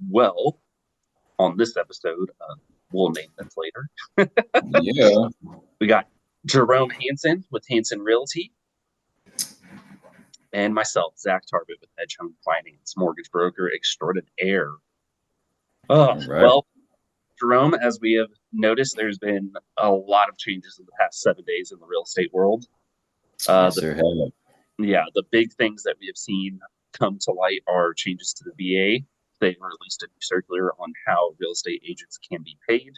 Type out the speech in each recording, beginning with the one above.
Well, on this episode, we'll name them later. Yeah. We got Jerome Hansen with Hansen Realty, and myself, Zach Tarbit with Edge Home Finance, mortgage broker extraordinaire. Oh, All right. well, Jerome, as we have noticed, there's been a lot of changes in the past 7 days in the real estate world. Uh, Yes, the sir. Have. yeah, the big things that we have seen come to light are changes to the VA. They released a new circular on how real estate agents can be paid.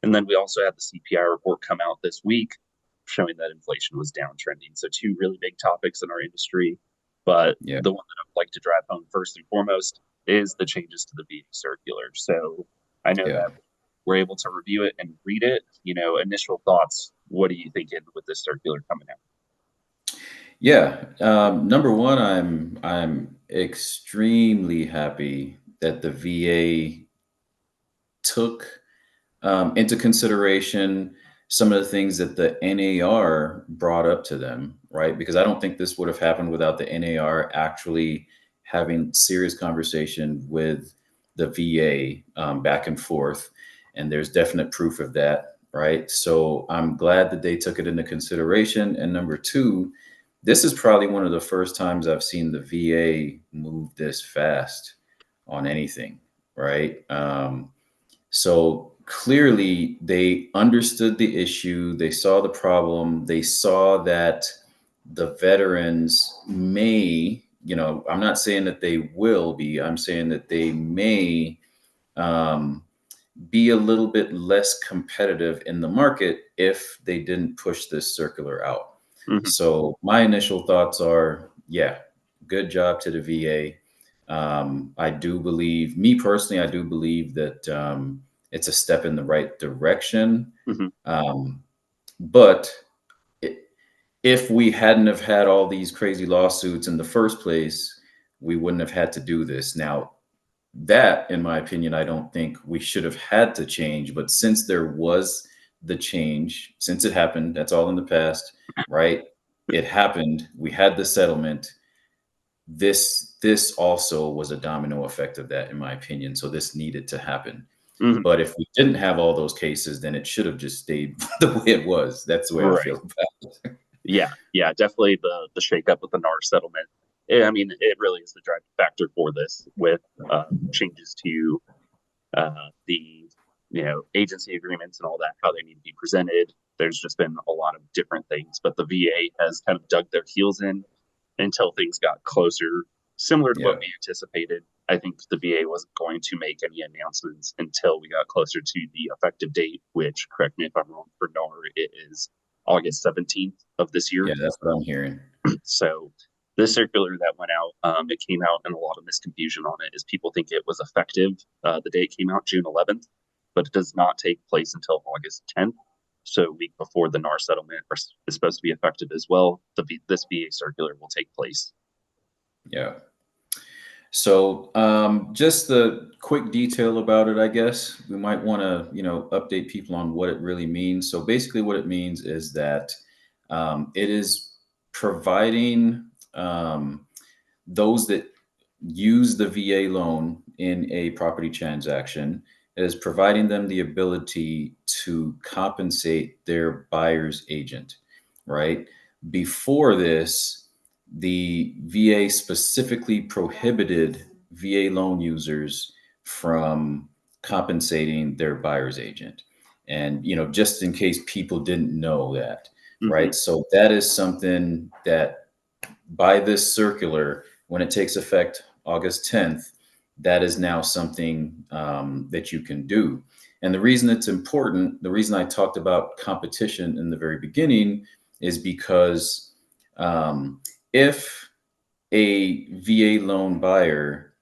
And then we also had the CPI report come out this week showing that inflation was downtrending. So, two really big topics in our industry. But Yeah. the one that I'd like to drive home first and foremost is the changes to the VA circular. So, I know Yeah. that we're able to review it and read it. Initial thoughts. What are you thinking with this circular coming out? Yeah. Number one, I'm extremely happy that the VA took into consideration some of the things that the NAR brought up to them, right? Because I don't think this would have happened without the NAR actually having serious conversation with the VA back and forth. And there's definite proof of that, right? So I'm glad that they took it into consideration. And number two, this is probably one of the first times I've seen the VA move this fast on anything, right? So clearly, they understood the issue, they saw the problem, they saw that the veterans may, I'm not saying that they will be, I'm saying that they may um, be a little bit less competitive in the market if they didn't push this circular out. Mm-hmm. So my initial thoughts are, yeah, good job to the VA. I do believe, me personally, I do believe that it's a step in the right direction. Mm-hmm. Um, but i- if we hadn't have had all these crazy lawsuits in the first place, we wouldn't have had to do this. Now, that, in my opinion, I don't think we should have had to change. But since there was the change, since it happened, that's all in the past, right? It happened. We had the settlement. This also was a domino effect of that, in my opinion. So this needed to happen. Mm-hmm. But if we didn't have all those cases, then it should have just stayed the way it was. That's the way I Right. feel about it. Yeah, yeah, definitely the shakeup with the NAR settlement. I mean, it really is the driving factor for this, with changes to the agency agreements and all that, how they need to be presented. There's just been a lot of different things, but the VA has kind of dug their heels in until things got closer, similar to what Yeah. we anticipated. I think the VA wasn't going to make any announcements until we got closer to the effective date, which, correct me if I'm wrong, for NAR, it is August 17th of this year. Yeah, that's what I'm hearing. So this circular that went out, it came out and a lot of misconfusion on it is people think it was effective the day it came out, June 11th, but it does not take place until August 10th. So a week before the NAR settlement is supposed to be effective as well. This VA circular will take place. Yeah. So, just the quick detail about it, I guess we might want to, update people on what it really means. So, basically, what it means is that it is providing those that use the VA loan in a property transaction, it is providing them the ability to compensate their buyer's agent, right? Before this, the VA specifically prohibited VA loan users from compensating their buyer's agent. And, just in case people didn't know that, Mm-hmm. right? So that is something that by this circular, when it takes effect August 10th, that is now something that you can do. And the reason it's important, the reason I talked about competition in the very beginning, is because if a VA loan buyer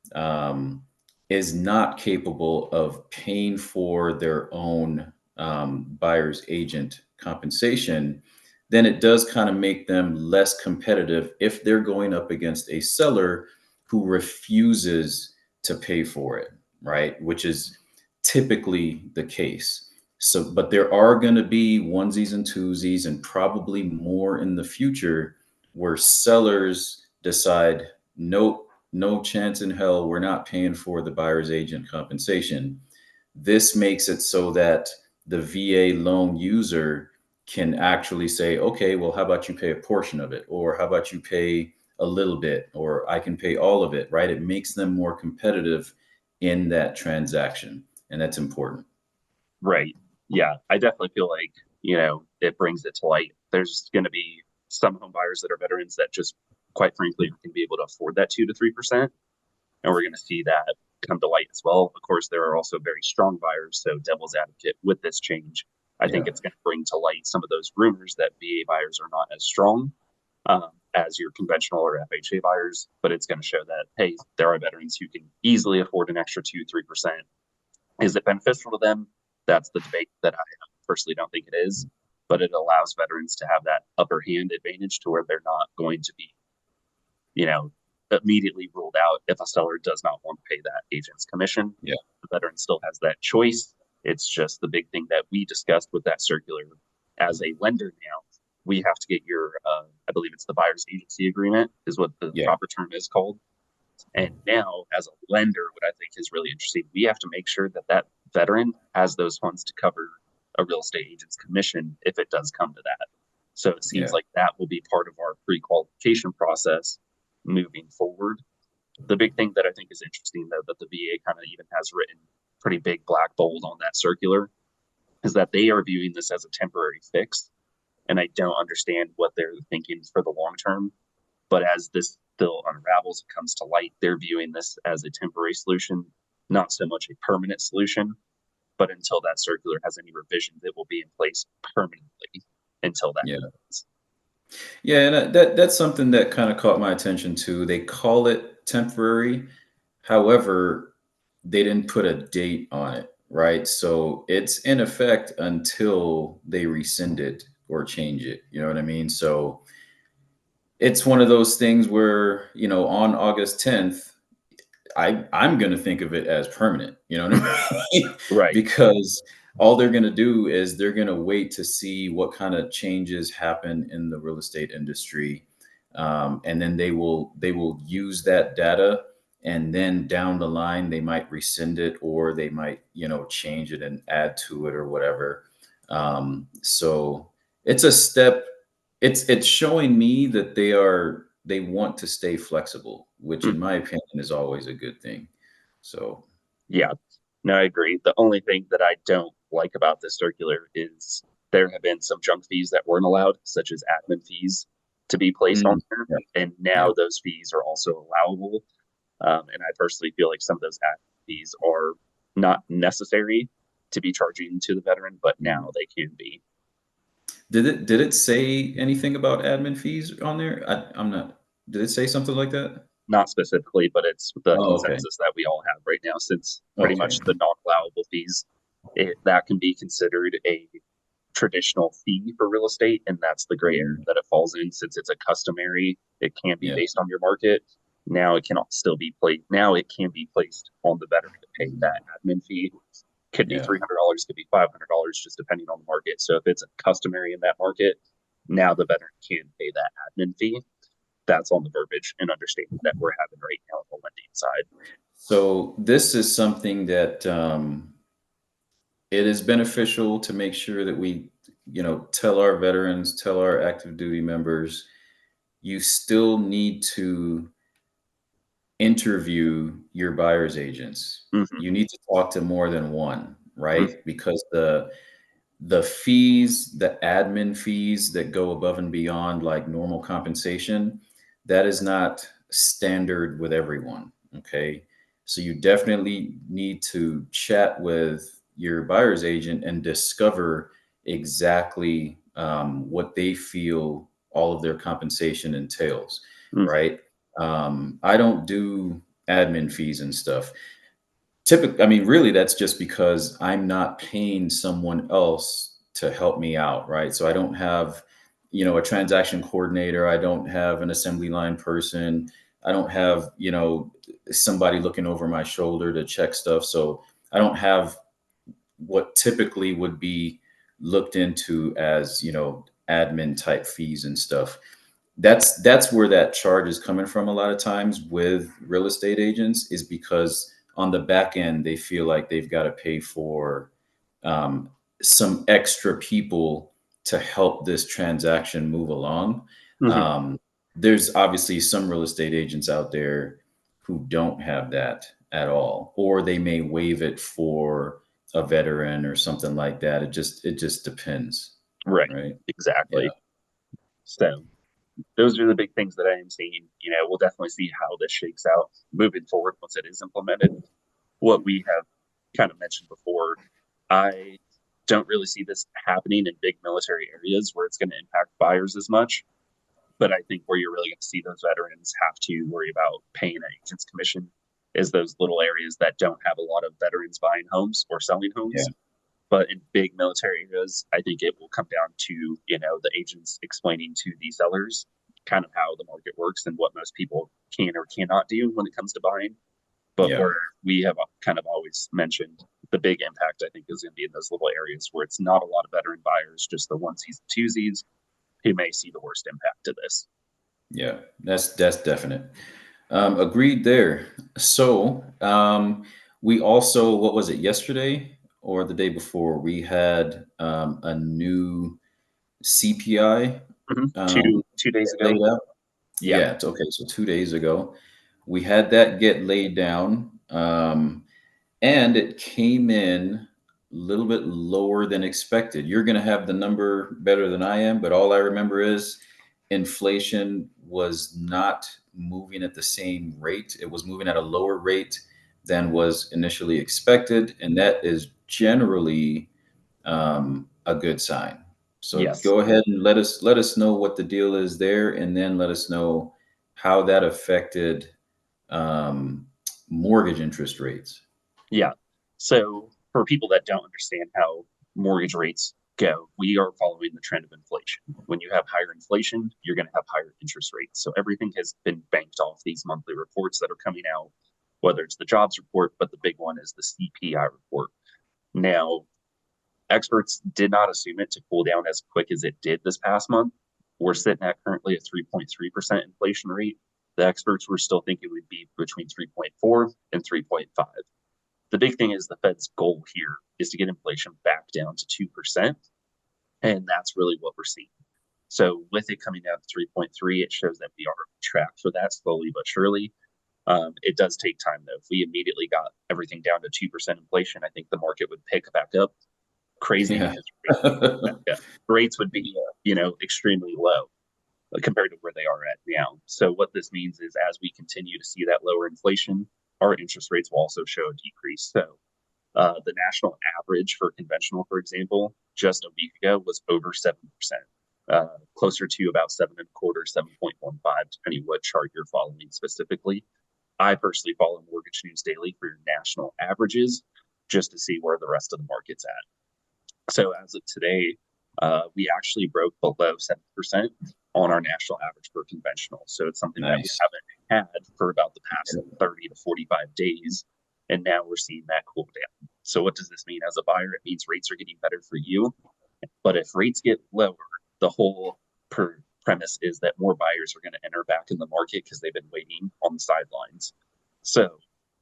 is not capable of paying for their own buyer's agent compensation, then it does kind of make them less competitive if they're going up against a seller who refuses to pay for it, right? Which is typically the case. So, but there are going to be onesies and twosies, and probably more in the future, where sellers decide, nope, no chance in hell we're not paying for the buyer's agent compensation. This makes it so that the VA loan user can actually say, okay, well, how about you pay a portion of it? Or how about you pay a little bit? Or I can pay all of it, right? It makes them more competitive in that transaction. And that's important. Right. Yeah. I definitely feel like, it brings it to light. There's going to be some home buyers that are veterans that just, quite frankly, can be able to afford that 2 to 3%. And we're going to see that come to light as well. Of course, there are also very strong buyers. So, devil's advocate with this change, I think Yeah. it's going to bring to light some of those rumors that VA buyers are not as strong as your conventional or FHA buyers. But it's going to show that, hey, there are veterans who can easily afford an extra 2, 3%. Is it beneficial to them? That's the debate that I personally don't think it is. But it allows veterans to have that upper hand advantage to where they're not going to be, you know, immediately ruled out if a seller does not want to pay that agent's commission. Yeah. The veteran still has that choice. It's just the big thing that we discussed with that circular. As a lender now, we have to get your, I believe it's the buyer's agency agreement, is what the Yeah. proper term is called. And now, as a lender, what I think is really interesting, we have to make sure that that veteran has those funds to cover a real estate agent's commission if it does come to that. So it seems Yeah. like that will be part of our pre-qualification process moving forward. The big thing that I think is interesting, though, that the VA kind of even has written pretty big black bold on that circular is that they are viewing this as a temporary fix. And I don't understand what they're thinking for the long term. But as this still unravels, it comes to light, they're viewing this as a temporary solution, not so much a permanent solution. But until that circular has any revisions, it will be in place permanently until that Yeah. happens. Yeah, and that's something that kind of caught my attention too. They call it temporary. However, they didn't put a date on it, right? So it's in effect until they rescind it or change it. You know what I mean? So it's one of those things where, on August 10th, I'm gonna think of it as permanent, you know what I mean? Right. Because all they're gonna do is they're gonna wait to see what kind of changes happen in the real estate industry, and then they will use that data, and then down the line they might rescind it or they might change it and add to it or whatever. So it's a step. It's showing me that they want to stay flexible, which in Mhm. my opinion is always a good thing. So, Yeah. No, I agree. The only thing that I don't like about this circular is there have been some junk fees that weren't allowed, such as admin fees, to be placed on mm, there. yeah, And yeah, now those fees are also allowable. And I personally feel like some of those admin fees are not necessary to be charging to the veteran, but mm. now they can be. Did it say anything about admin fees on there? I'm not. Did it say something like that? Not specifically, but it's the Oh, okay. consensus that we all have right now, since pretty Okay. much the non-allowable fees, that can be considered a traditional fee for real estate, and that's the gray area Mm, that it falls in. Since it's a customary, it can be yeah. based on your market. Now it can still be placed. Now it can be placed on the veteran to pay Mm, that admin fee. Could be yeah. $300, could be $500, just depending on the market. So if it's a customary in that market, now the veteran can pay that admin fee. That's on the verbiage and understanding that we're having right now on the lending side. So this is something that it is beneficial to make sure that we, tell our veterans, tell our active duty members, you still need to interview your buyer's agents. Mm-hmm, You need to talk to more than one, mm-hmm, right? Because the fees, the admin fees that go above and beyond like normal compensation, that is not standard with everyone. Okay. So you definitely need to chat with your buyer's agent and discover exactly what they feel all of their compensation entails, mm-hmm. right? I don't do admin fees and stuff. Typically, I mean, really, that's just because I'm not paying someone else to help me out, right? So I don't have, a transaction coordinator. I don't have an assembly line person. I don't have, somebody looking over my shoulder to check stuff. So I don't have what typically would be looked into as, admin type fees and stuff. that's where that charge is coming from a lot of times with real estate agents, is because on the back end they feel like they've got to pay for um, some extra people to help this transaction move along. Hmm. um, there's obviously some real estate agents out there who don't have that at all, or they may waive it for a veteran or something like that. It just depends, Right. right? Yeah. Exactly. So those are the big things that I am seeing. We'll definitely see how this shakes out moving forward once it is implemented. What we have kind of mentioned before, I don't really see this happening in big military areas where it's going to impact buyers as much. But I think where you're really going to see those veterans have to worry about paying an agent's commission is those little areas that don't have a lot of veterans buying homes or selling Yeah. homes. But in big military areas, I think it will come down to, the agents explaining to the sellers kind of how the market works and what most people can or cannot do when it comes to buying. But Yeah. where we have kind of always mentioned the big impact, I think, is going to be in those little areas where it's not a lot of veteran buyers, just the onesies and twosies who may see the worst impact of this. Yeah, that's definite. Agreed there. So we also, what was it, yesterday or the day before, we had a new CPI Mhm. um, Two days get ago. laid out. Yeah. Yeah, it's okay. So 2 days ago, we had that get laid down. And it came in a little bit lower than expected. You're going to have the number better than I am, but all I remember is inflation was not moving at the same rate. It was moving at a lower rate than was initially expected, and that is generally a good sign. So Yes. go ahead and let us know what the deal is there, and then let us know how that affected um, mortgage interest rates. Yeah. So for people that don't understand how mortgage rates go, we are following the trend of inflation. When you have higher inflation, you're going to have higher interest rates. So everything has been banked off these monthly reports that are coming out, whether it's the jobs report, but the big one is the CPI report. Now, experts did not assume it to cool down as quick as it did this past month. We're sitting at currently a 3.3% inflation rate. The experts were still thinking we'd be between 3.4 and 3.5. The big thing is the Fed's goal here is to get inflation back down to 2%. And that's really what we're seeing. So with it coming down to 3.3, it shows that we are on track for that slowly but surely. It does take time though. If we immediately got everything down to 2% inflation, I think the market would pick back up crazy Yeah. because rates would be, extremely low compared to where they are at now. So what this means is as we continue to see that lower inflation, our interest rates will also show a decrease. So the national average for conventional, for example, just a week ago was over 7%, closer to about 7.25, 7.15, depending what chart you're following specifically. I personally follow Mortgage News Daily for your national averages just to see where the rest of the market's at. So as of today, we actually broke below 7% on our national average for conventional. So it's something that we Nice. haven't had for about the past 30 to 45 days. And now we're seeing that cool down. So what does this mean as a buyer? It means rates are getting better for you. But if rates get lower, the whole premise is that more buyers are going to enter back in the market because they've been waiting on the sidelines. So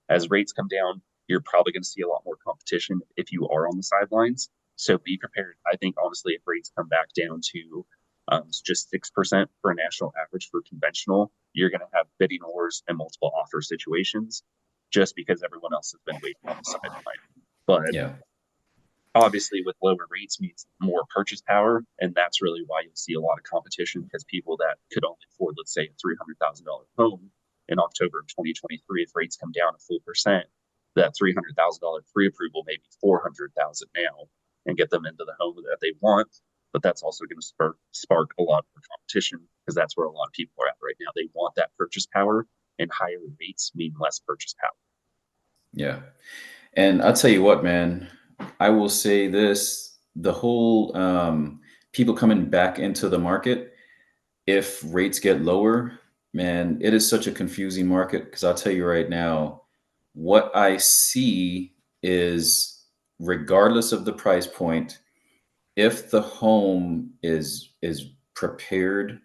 as rates come down, you're probably going to see a lot more competition if you are on the sidelines. So be prepared. I think honestly, if rates come back down to just 6% for a national average for conventional, you're going to have bidding wars and multiple offer situations just because everyone else has been waiting on the sideline. But Yeah. obviously, with lower rates means more purchase power, and that's really why you'll see a lot of competition because people that could only afford, let's say, a $300,000 home in October of 2023, if rates come down a full percent, that $300,000 pre-approval may be 400,000 now and get them into the home that they want. But that's also going to spark a lot more competition because that's where a lot of people are at right now. They want that purchase power, and higher rates mean less purchase power. Yeah. And I'll tell you what, man, I will say this, the whole people coming back into the market, if rates get lower, man, it is such a confusing market because I'll tell you right now, what I see is regardless of the price point, if the home is prepared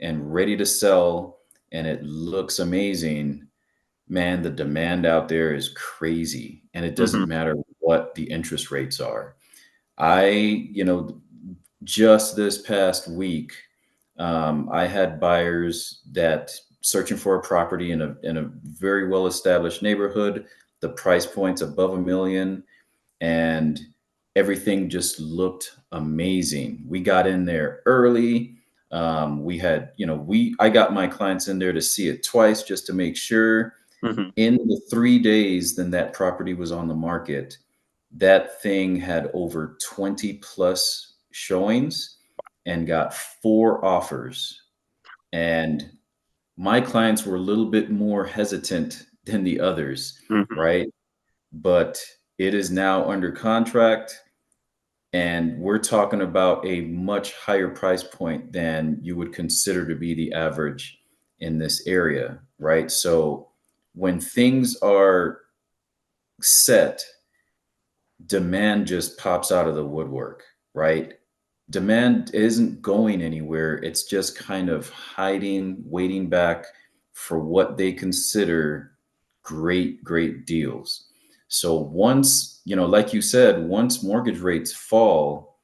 and ready to sell and it looks amazing, man, the demand out there is crazy. And it doesn't Hmm. matter what the interest rates are. I just this past week, I had buyers that searching for a property in a very well established neighborhood. The price point's above 1 million, and everything just looked amazing. We got in there early. We had, I got my clients in there to see it twice just to make sure. Hmm. In the 3 days then that property was on the market, that thing had over 20 plus showings and got 4 offers. And my clients were a little bit more hesitant than the others, Hmm. right? But it is now under contract, and we're talking about a much higher price point than you would consider to be the average in this area, right? So when things are set, demand just pops out of the woodwork, right? Demand isn't going anywhere. It's just kind of hiding, waiting back for what they consider great, great deals. So once, like you said, once mortgage rates fall,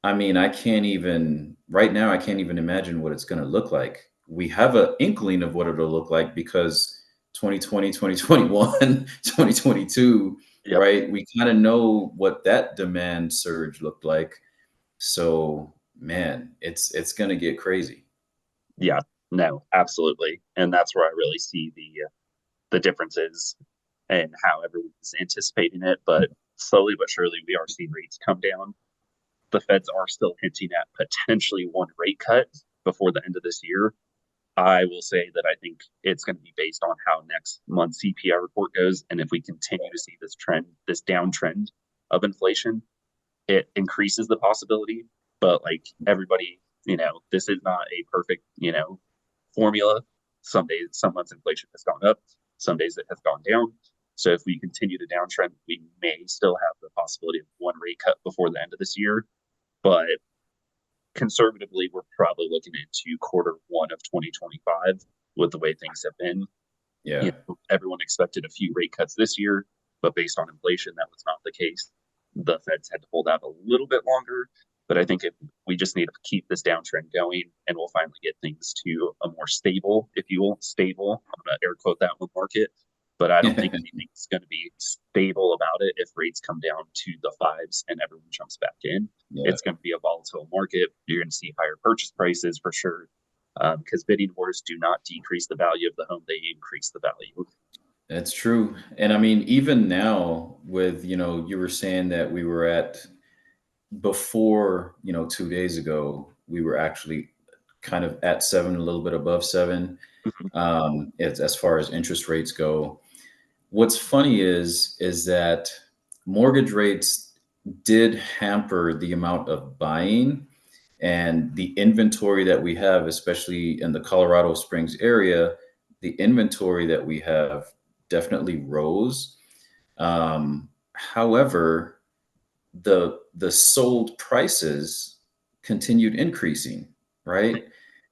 I mean, right now, I can't even imagine what it's going to look like. We have an inkling of what it'll look like because 2020, 2021, 2022, Yep. right? We kind of know what that demand surge looked like. So, man, it's going to get crazy. Yeah. No, absolutely. And that's where I really see the differences and how everyone's anticipating it. But slowly but surely, we are seeing rates come down. The Feds are still hinting at potentially one rate cut before the end of this year. I will say that I think it's going to be based on how next month's CPI report goes. And if we continue to see this trend, this downtrend of inflation, it increases the possibility. But like everybody, this is not a perfect, formula. Some days, some months inflation has gone up, some days it has gone down. So if we continue to downtrend, we may still have the possibility of one rate cut before the end of this year. But conservatively, we're probably looking into quarter 1 of 2025 with the way things have been. Yeah. Everyone expected a few rate cuts this year, but based on inflation, that was not the case. The Feds had to hold out a little bit longer, but I think if we just need to keep this downtrend going, and we'll finally get things to a more stable, if you will, stable. I'm going to air quote that one market, but I don't think anything's going to be stable about it if rates come down to the fives and everyone jumps back in. Yeah. It's going to be a volatile market. You're going to see higher purchase prices for sure, because bidding wars do not decrease the value of the home; they increase the value. That's true. And I mean, even now with, you were saying that we were at before, 2 days ago, we were actually kind of at 7, a little bit above 7, Mhm. as far as interest rates go. What's funny is that mortgage rates did hamper the amount of buying, and the inventory that we have, especially in the Colorado Springs area, the inventory that we have definitely rose. However, the sold prices continued increasing, right?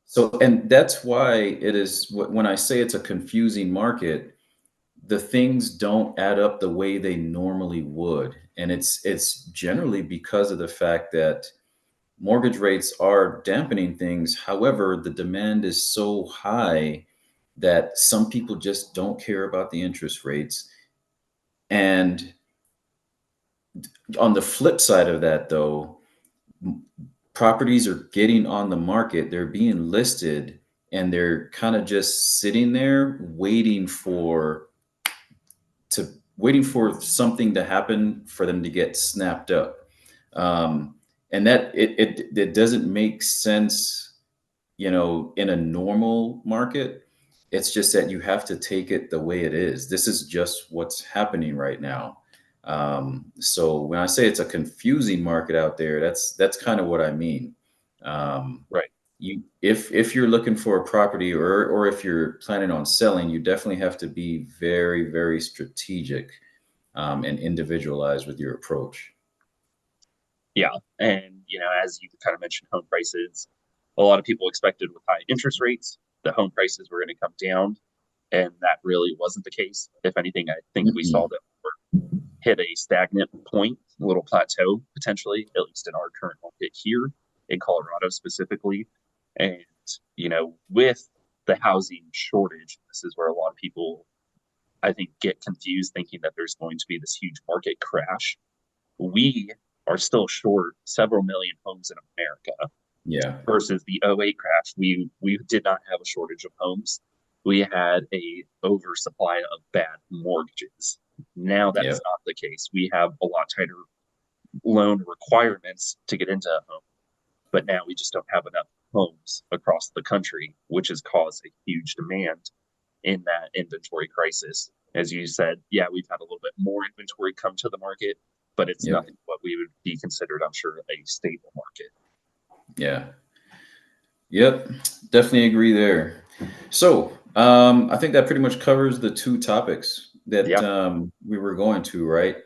So, and that's why it is when I say it's a confusing market, the things don't add up the way they normally would, and it's generally because of the fact that mortgage rates are dampening things. However, the demand is so high that some people just don't care about the interest rates. And on the flip side of that, though, properties are getting on the market, they're being listed, and they're kind of just sitting there waiting for something to happen for them to get snapped up. Um, and that it doesn't make sense, in a normal market. It's just that you have to take it the way it is. This is just what's happening right now. So when I say it's a confusing market out there, that's kind of what I mean. Um, Right. if you're looking for a property, or if you're planning on selling, you definitely have to be very, very strategic, and individualized with your approach. Yeah. And, as you kind of mentioned, home prices. A lot of people expected with high interest rates, the home prices were going to come down, and that really wasn't the case. If anything, I think we saw Mm-mm. that hit a stagnant point, a little plateau potentially, at least in our current market here in Colorado specifically. And, with the housing shortage, this is where a lot of people, I think, get confused thinking that there's going to be this huge market crash. We are still short several million homes in America Yeah. versus the '08 crash. We did not have a shortage of homes. We had a oversupply of bad mortgages. Now that is Yep. not the case. We have a lot tighter loan requirements to get into a home, but now we just don't have enough homes across the country, which has caused a huge demand in that inventory crisis. As you said, yeah, we've had a little bit more inventory come to the market, but it's Yep. nothing what we would be considered, I'm sure, a stable market. Yeah. Yep. Definitely agree there. So, I think that pretty much covers the two topics that Yeah. we were going to, right?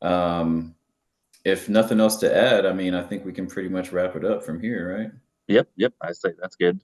Um, if nothing else to add, I mean, I think we can pretty much wrap it up from here, right? Yep. Yep. I say that's good.